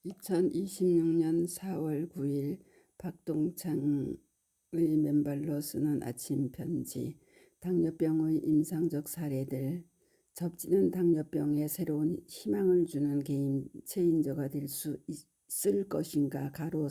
2026년 4월 9일 박동창의 맨발로 쓰는 아침 편지. 당뇨병의 임상적 사례들. 접지는 당뇨병에 새로운 희망을 주는 게임 체인저가 될 수 있을 것인가? 가로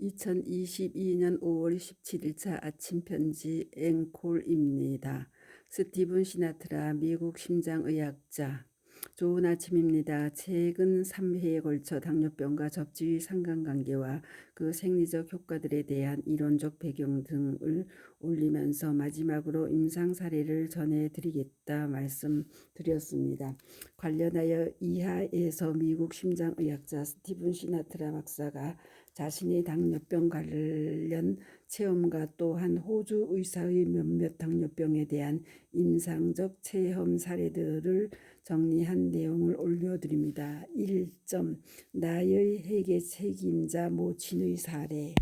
2022년 5월 17일자 아침 편지 앵콜입니다. 스티븐 시나트라 미국 심장의학자. 좋은 아침입니다. 최근 3회에 걸쳐 당뇨병과 접지의 상관관계와 그 생리적 효과들에 대한 이론적 배경 등을 올리면서 마지막으로 임상 사례를 전해드리겠다 말씀드렸습니다. 관련하여 이하에서 미국 심장의학자 스티븐 시나트라 박사가 자신의 당뇨병 관련 체험과 또한 호주 의사의 몇몇 당뇨병에 대한 임상적 체험 사례들을 정리한 내용을 올려드립니다. 1점. 나의 회계 책임자 모친의 사례.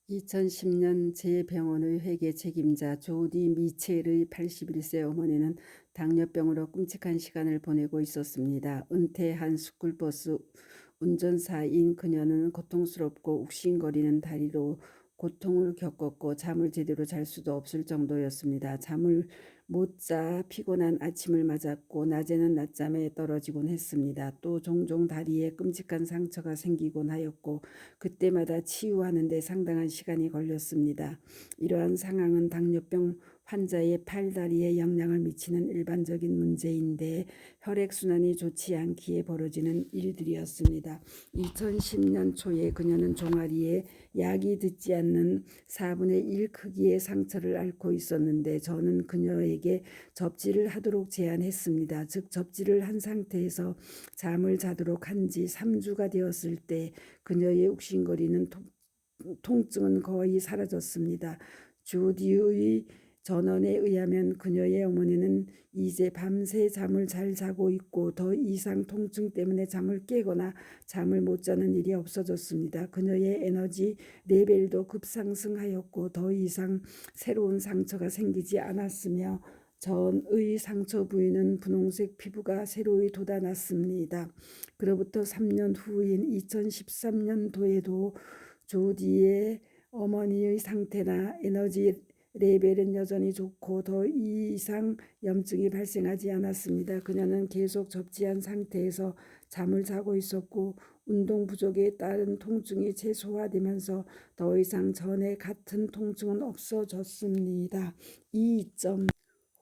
2010년 제 병원의 회계 책임자 조디 미첼의 81세 어머니는 당뇨병으로 끔찍한 시간을 보내고 있었습니다. 은퇴한 스쿨버스 운전사인 그녀는 고통스럽고 욱신거리는 다리로 고통을 겪었고 잠을 제대로 잘 수도 없을 정도였습니다. 잠을 못 자 피곤한 아침을 맞았고 낮에는 낮잠에 떨어지곤 했습니다. 또 종종 다리에 끔찍한 상처가 생기곤 하였고 그때마다 치유하는 데 상당한 시간이 걸렸습니다. 이러한 상황은 당뇨병 환자의 팔다리에 영향을 미치는 일반적인 문제인데 혈액순환이 좋지 않기에 벌어지는 일들이었습니다. 2010년 초에 그녀는 종아리에 약이 듣지 않는 4분의 1 크기의 상처를 앓고 있었는데 저는 그녀에게 접지를 하도록 제안했습니다. 즉 접지를 한 상태에서 잠을 자도록 한 지 3주가 되었을 때 그녀의 욱신거리는 통증은 거의 사라졌습니다. 조디의 전언에 의하면 그녀의 어머니는 이제 밤새 잠을 잘 자고 있고 더 이상 통증 때문에 잠을 깨거나 잠을 못 자는 일이 없어졌습니다. 그녀의 에너지 레벨도 급상승하였고 더 이상 새로운 상처가 생기지 않았으며 전의 상처 부위는 분홍색 피부가 새로이 돋아났습니다. 그로부터 3년 후인 2013년도에도 조디의 어머니의 상태나 에너지 레벨은 여전히 좋고 더 이상 염증이 발생하지 않았습니다. 그녀는 계속 접지한 상태에서 잠을 자고 있었고 운동 부족에 따른 통증이 최소화되면서 더 이상 전에 같은 통증은 없어졌습니다. 2점.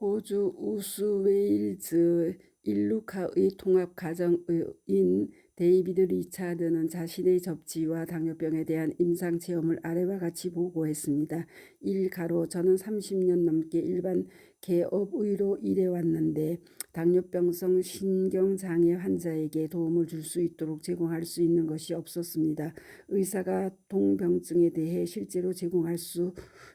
호주 우스웨일즈 일루카의 통합가정인 데이비드 리차드는 자신의 접지와 당뇨병에 대한 임상체험을 아래와 같이 보고했습니다. 1. 저는 30년 넘게 일반 개업의로 일해왔는데 당뇨병성 신경장애 환자에게 도움을 줄 수 있도록 제공할 수 있는 것이 없었습니다. 의사가 동병증에 대해 실제로 제공할 수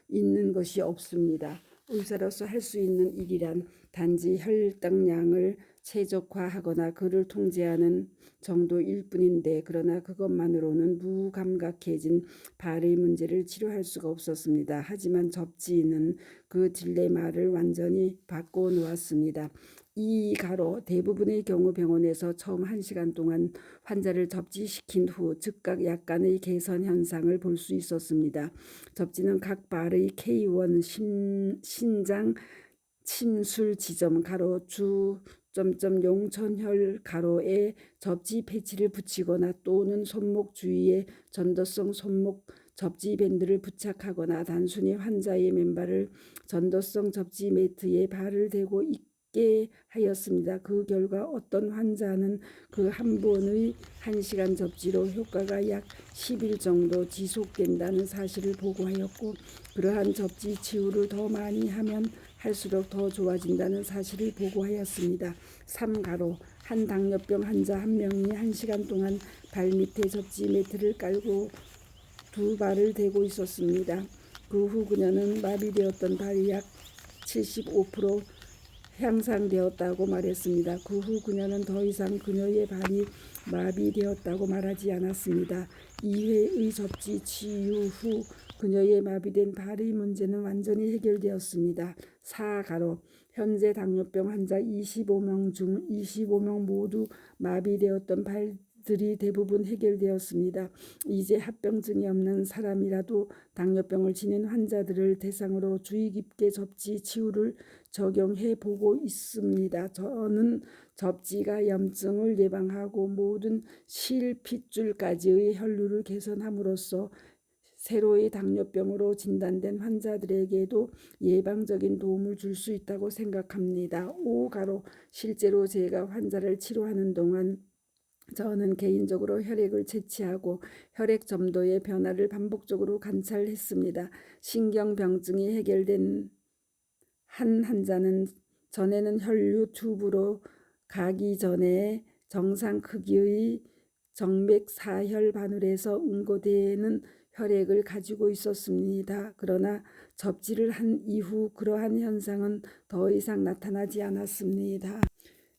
있는 것이 없습니다. 의사로서 할 수 있는 일이란 단지 혈당량을 최적화하거나 그를 통제하는 정도일 뿐인데 그러나 그것만으로는 무감각해진 발의 문제를 치료할 수가 없었습니다. 하지만 접지는 그 딜레마를 완전히 바꿔놓았습니다. 대부분의 경우 병원에서 처음 1시간 동안 환자를 접지시킨 후 즉각 약간의 개선 현상을 볼 수 있었습니다. 접지는 각 발의 K1 신장 침술 지점 주 용천혈 가로에 접지 패치를 붙이거나 또는 손목 주위에 전도성 손목 접지 밴드를 부착하거나 단순히 환자의 맨발을 전도성 접지 매트에 발을 대고 있게 하였습니다. 그 결과 어떤 환자는 그 한 번의 1시간 접지로 효과가 약 10일 정도 지속된다는 사실을 보고하였고 그러한 접지 치유를 더 많이 하면 할수록 더 좋아진다는 사실을 보고하였습니다. 3. 한 당뇨병 환자 한 명이 1시간 동안 발밑에 접지 매트를 깔고 두 발을 대고 있었습니다. 그 후 그녀는 마비되었던 발이 약 75% 향상되었다고 말했습니다. 그 후 그녀는 더 이상 그녀의 발이 마비되었다고 말하지 않았습니다. 2회의 접지 치유 후 그녀의 마비된 발의 문제는 완전히 해결되었습니다. 4. 현재 당뇨병 환자 25명 중 25명 모두 마비되었던 접지들이 대부분 해결되었습니다. 이제 합병증이 없는 사람이라도 당뇨병을 지닌 환자들을 대상으로 주의 깊게 접지 치유를 적용해 보고 있습니다. 저는 접지가 염증을 예방하고 모든 실핏줄까지의 혈류를 개선함으로써 새로이 당뇨병으로 진단된 환자들에게도 예방적인 도움을 줄 수 있다고 생각합니다. 5가로 실제로 제가 환자를 치료하는 동안 저는 개인적으로 혈액을 채취하고 혈액 점도의 변화를 반복적으로 관찰했습니다. 신경병증이 해결된 한 환자는 전에는 혈류 튜브로 가기 전에 정상 크기의 정맥 사혈 바늘에서 응고되는 혈액을 가지고 있었습니다. 그러나 접지를 한 이후 그러한 현상은 더 이상 나타나지 않았습니다.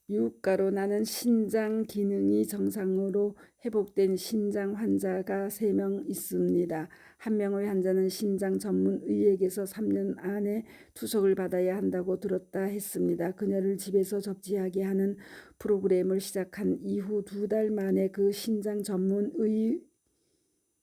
6가로 나는 신장 기능이 정상으로 회복된 신장 환자가 3명 있습니다. 한 명의 환자는 신장 전문 의에게서 3년 안에 투석을 받아야 한다고 들었다 했습니다. 그녀를 집에서 접지하게 하는 프로그램을 시작한 이후 2달 만에 그 신장 전문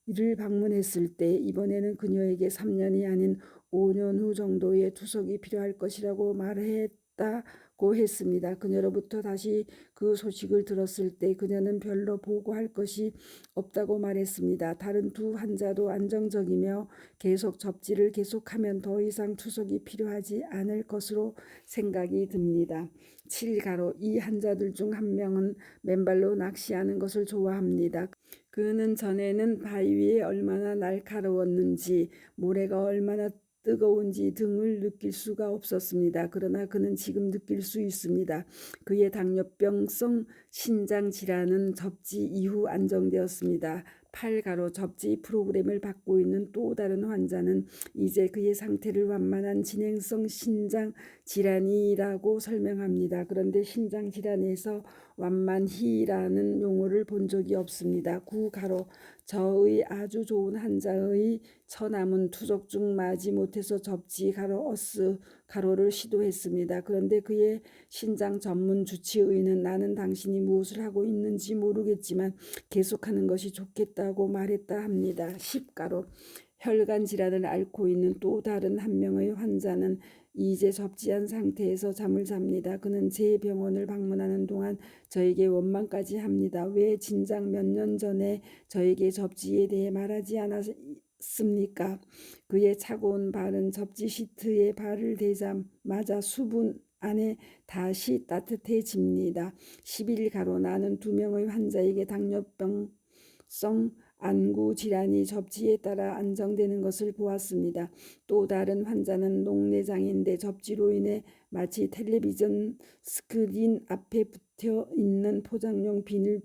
의를 방문했을 때 이번에는 그녀에게 3년이 아닌 5년 후 정도의 투석이 필요할 것이라고 말했다고 했습니다. 그녀로부터 다시 그 소식을 들었을 때 그녀는 별로 보고할 것이 없다고 말했습니다. 다른 2 환자도 안정적이며 계속 접지를 계속하면 더 이상 투석이 필요하지 않을 것으로 생각이 듭니다. 7가로 이 환자들 중 한 명은 맨발로 낚시하는 것을 좋아합니다. 그는 전에는 바위 위에 얼마나 날카로웠는지 모래가 얼마나 뜨거운지 등을 느낄 수가 없었습니다. 그러나 그는 지금 느낄 수 있습니다. 그의 당뇨병성 신장질환은 접지 이후 안정되었습니다. 8가로 접지 프로그램을 받고 있는 또 다른 환자는 이제 그의 상태를 완만한 진행성 신장질환이라고 설명합니다. 그런데 신장질환에서 완만히라는 용어를 본 적이 없습니다. 9가로 저의 아주 좋은 환자의 처남은 투석 중 마지 못해서 접지 가로 어스 가로를 시도했습니다. 그런데 그의 신장 전문 주치의는 나는 당신이 무엇을 하고 있는지 모르겠지만 계속하는 것이 좋겠다고 말했다 합니다. 10가로 혈관 질환을 앓고 있는 또 다른 한 명의 환자는 이제 접지한 상태에서 잠을 잡니다. 그는 제 병원을 방문하는 동안 저에게 원망까지 합니다. 왜 진작 몇 년 전에 저에게 접지에 대해 말하지 않았습니까? 그의 차가운 발은 접지 시트에 발을 대자마자 수분 안에 다시 따뜻해집니다. 11가로 나는 2명의 환자에게 당뇨병성 안구 질환이 접지에 따라 안정되는 것을 보았습니다. 또 다른 환자는 녹내장인데 접지로 인해 마치 텔레비전 스크린 앞에 붙어 있는 포장용 비닐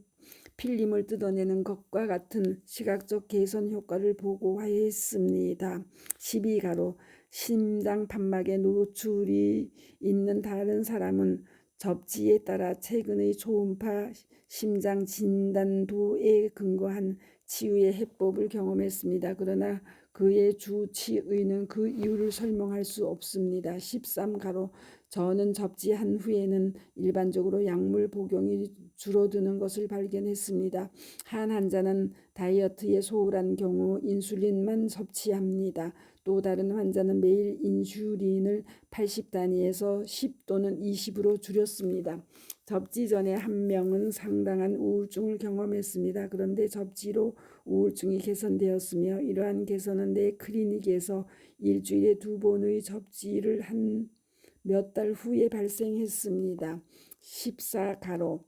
필름을 뜯어내는 것과 같은 시각적 개선 효과를 보고했습니다. 12가로 심장 판막에 노출이 있는 다른 사람은 접지에 따라 최근의 초음파 심장 진단도에 근거한 치유의 해법을 경험했습니다. 그러나 그의 주치의는 그 이유를 설명할 수 없습니다. 13가로 저는 접지한 후에는 일반적으로 약물 복용이 줄어드는 것을 발견했습니다. 한 환자는 다이어트에 소홀한 경우 인슐린만 섭취합니다. 또 다른 환자는 매일 인슐린을 80단위에서 10 또는 20으로 줄였습니다. 접지 전에 한 명은 상당한 우울증을 경험했습니다. 그런데 접지로 우울증이 개선되었으며 이러한 개선은 내 클리닉에서 일주일에 2번의 접지를 한 몇 달 후에 발생했습니다. 14가로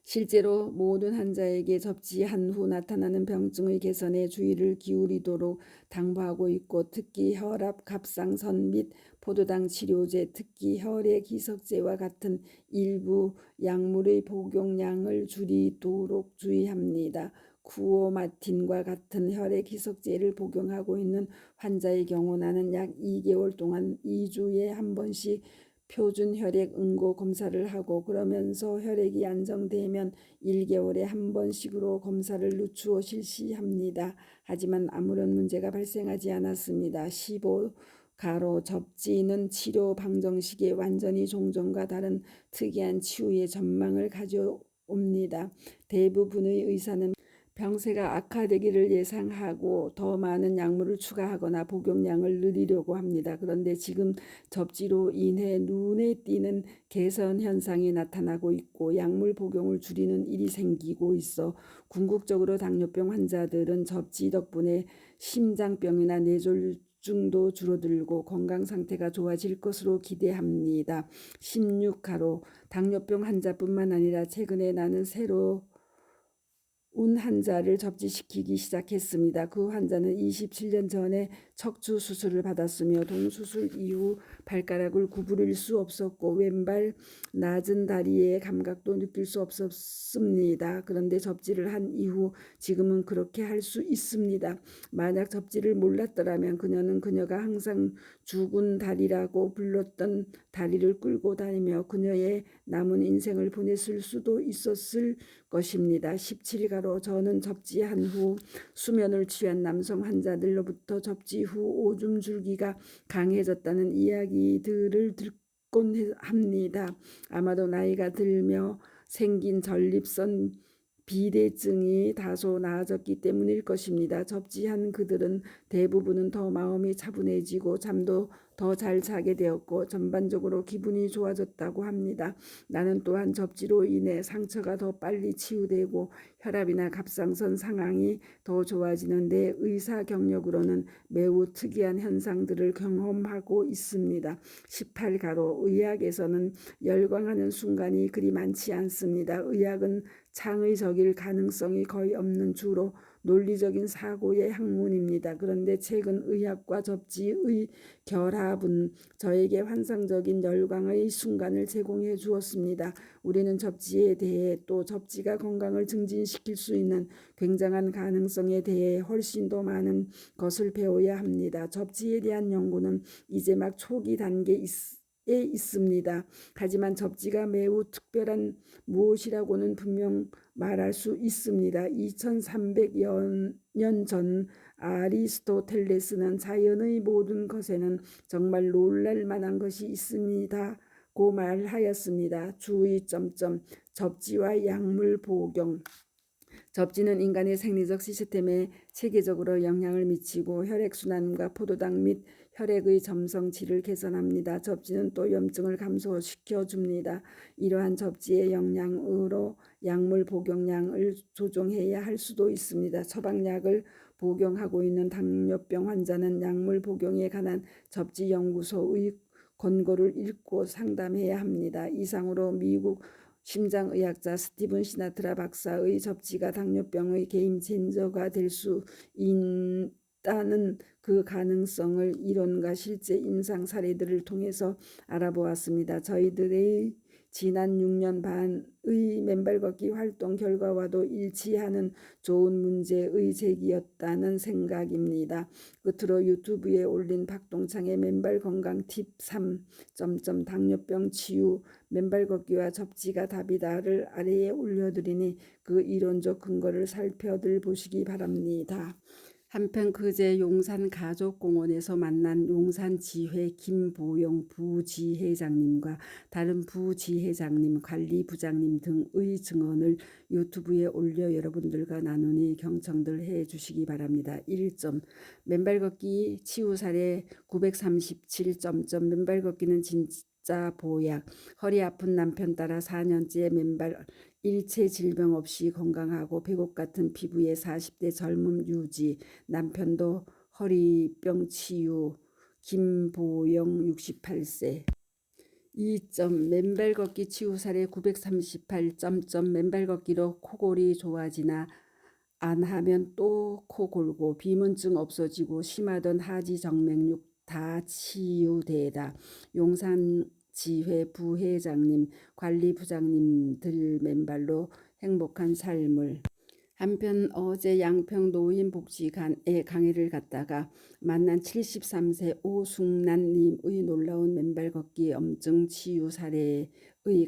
실제로 모든 환자에게 접지한 후 나타나는 병증의 개선에 주의를 기울이도록 당부하고 있고 특히 혈압 갑상선 및 포도당 치료제, 특히 혈액 희석제와 같은 일부 약물의 복용량을 줄이도록 주의합니다. 쿠오마틴과 같은 혈액 희석제를 복용하고 있는 환자의 경우 나는 약 2개월 동안 2주에 한 번씩 표준 혈액 응고 검사를 하고 그러면서 혈액이 안정되면 1개월에 한 번씩으로 검사를 늦추어 실시합니다. 하지만 아무런 문제가 발생하지 않았습니다. 15가로 접지는 치료 방정식의 완전히 종전과 다른 특이한 치유의 전망을 가져오고 옵니다. 대부분의 의사는 병세가 악화되기를 예상하고 더 많은 약물을 추가하거나 복용량을 늘리려고 합니다. 그런데 지금 접지로 인해 눈에 띄는 개선 현상이 나타나고 있고 약물 복용을 줄이는 일이 생기고 있어 궁극적으로 당뇨병 환자들은 접지 덕분에 심장병이나 뇌졸중도 줄어들고 건강 상태가 좋아질 것으로 기대합니다. 16화로 당뇨병 환자뿐만 아니라 최근에 나는 새로 환자를 접지시키기 시작했습니다. 그 환자는 27년 전에 척추 수술을 받았으며 동수술 이후 발가락을 구부릴 수 없었고 왼발 낮은 다리의 감각도 느낄 수 없었습니다. 그런데 접지를 한 이후 지금은 그렇게 할 수 있습니다. 만약 접지를 몰랐더라면 그녀는 그녀가 항상 죽은 다리라고 불렀던 다리를 끌고 다니며 그녀의 남은 인생을 보냈을 수도 있었을 것입니다. 17가로 저는 접지한 후 수면을 취한 남성 환자들로부터 접지 후 오줌 줄기가 강해졌다는 이야기들을 듣곤 합니다. 아마도 나이가 들며 생긴 전립선 비대증이 다소 나아졌기 때문일 것입니다. 접지한 그들은 대부분은 더 마음이 차분해지고 잠도 더 잘 자게 되었고 전반적으로 기분이 좋아졌다고 합니다. 나는 또한 접지로 인해 상처가 더 빨리 치유되고 혈압이나 갑상선 상황이 더 좋아지는 내 의사 경력으로는 매우 특이한 현상들을 경험하고 있습니다. 18가로 의학에서는 열광하는 순간이 그리 많지 않습니다. 의학은 창의적일 가능성이 거의 없는 주로 논리적인 사고의 학문입니다. 그런데 최근 의학과 접지의 결합은 저에게 환상적인 열광의 순간을 제공해 주었습니다. 우리는 접지에 대해 또 접지가 건강을 증진시킬 수 있는 굉장한 가능성에 대해 훨씬 더 많은 것을 배워야 합니다. 접지에 대한 연구는 이제 막 초기 단계에 있습니다. 하지만 접지가 매우 특별한 무엇이라고는 분명 말할 수 있습니다. 2300여 년 전 아리스토텔레스는 자연의 모든 것에는 정말 놀랄 만한 것이 있습니다. 고 말하였습니다. 주의 접지와 약물 복용. 접지는 인간의 생리적 시스템에 체계적으로 영향을 미치고 혈액순환과 포도당 및 혈액의 점성질을 개선합니다. 접지는 또 염증을 감소시켜 줍니다. 이러한 접지의 영향으로 약물 복용량을 조정해야 할 수도 있습니다. 처방약을 복용하고 있는 당뇨병 환자는 약물 복용에 관한 접지연구소의 권고를 읽고 상담해야 합니다. 이상으로 미국 심장의학자 스티븐 시나트라 박사의 접지가 당뇨병의 게임 젠저가 될 수 있다는 그 가능성을 이론과 실제 임상 사례들을 통해서 알아보았습니다. 저희들의 지난 6년 반의 맨발 걷기 활동 결과와도 일치하는 좋은 문제의 제기였다는 생각입니다. 끝으로 유튜브에 올린 박동창의 맨발 건강 팁 3. 당뇨병 치유 맨발 걷기와 접지가 답이다를 아래에 올려드리니 그 이론적 근거를 살펴들 보시기 바랍니다. 한편 그제 용산 가족공원에서 만난 용산지회 김보영 부지회장님과 다른 부지회장님, 관리부장님 등의 증언을 유튜브에 올려 여러분들과 나누니 경청들 해주시기 바랍니다. 1점 맨발 걷기 치유 사례 937. 맨발 걷기는 진짜 보약. 허리 아픈 남편 따라 4년째 맨발 일체 질병 없이 건강하고 백옥 같은 피부의 40대 젊음 유지. 남편도 허리병 치유. 김보영 68세. 2점 맨발 걷기 치유 사례 938. 맨발 걷기로 코골이 좋아지나 안 하면 또 코 골고 비문증 없어지고 심하던 하지 정맥류 다 치유되다. 용산지회 부회장님, 관리부장님들 맨발로 행복한 삶을. 한편 어제 양평 노인복지관에 강의를 갔다가 만난 73세 오숙란님의 놀라운 맨발 걷기 염증 치유 사례의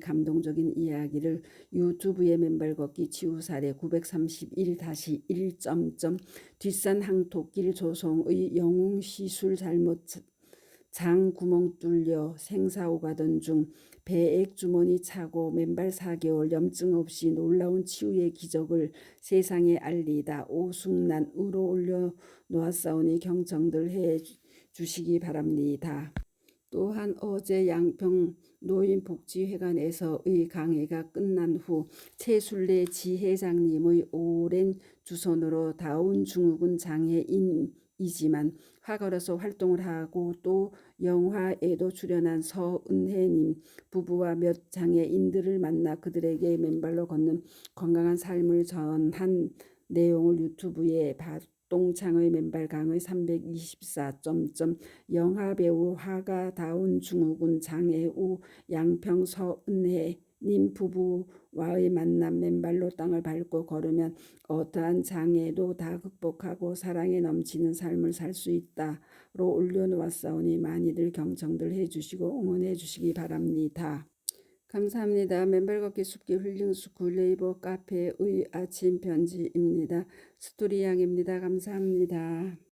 감동적인 이야기를 유튜브에 맨발 걷기 치유 사례 931-1. 뒷산 항토길 조성의 영웅 시술 잘못 장 구멍 뚫려 생사 오가던 중 배액 주머니 차고 맨발 4개월 염증 없이 놀라운 치유의 기적을 세상에 알리다 오순란으로 올려놓았사오니 경청들 해 주시기 바랍니다. 또한 어제 양평 노인복지회관에서의 강의가 끝난 후 최순례 지회장님의 오랜 주선으로 다운증후군 장애인이지만 화가로서 활동을 하고 또 영화에도 출연한 서은혜님 부부와 몇 장애인들을 만나 그들에게 맨발로 걷는 건강한 삶을 전한 내용을 유튜브에 박동창의 맨발 강의 324. 영화배우 화가 다운증후군 장애 후 양평 서은혜님 부부와의 만남 맨발로 땅을 밟고 걸으면 어떠한 장애도 다 극복하고 사랑에 넘치는 삶을 살 수 있다로 올려놓았사오니 많이들 경청들 해주시고 응원해 주시기 바랍니다. 감사합니다. 맨발 걷기 숲기 힐링 스쿨 네이버 카페의 아침 편지입니다. 스토리 양입니다. 감사합니다.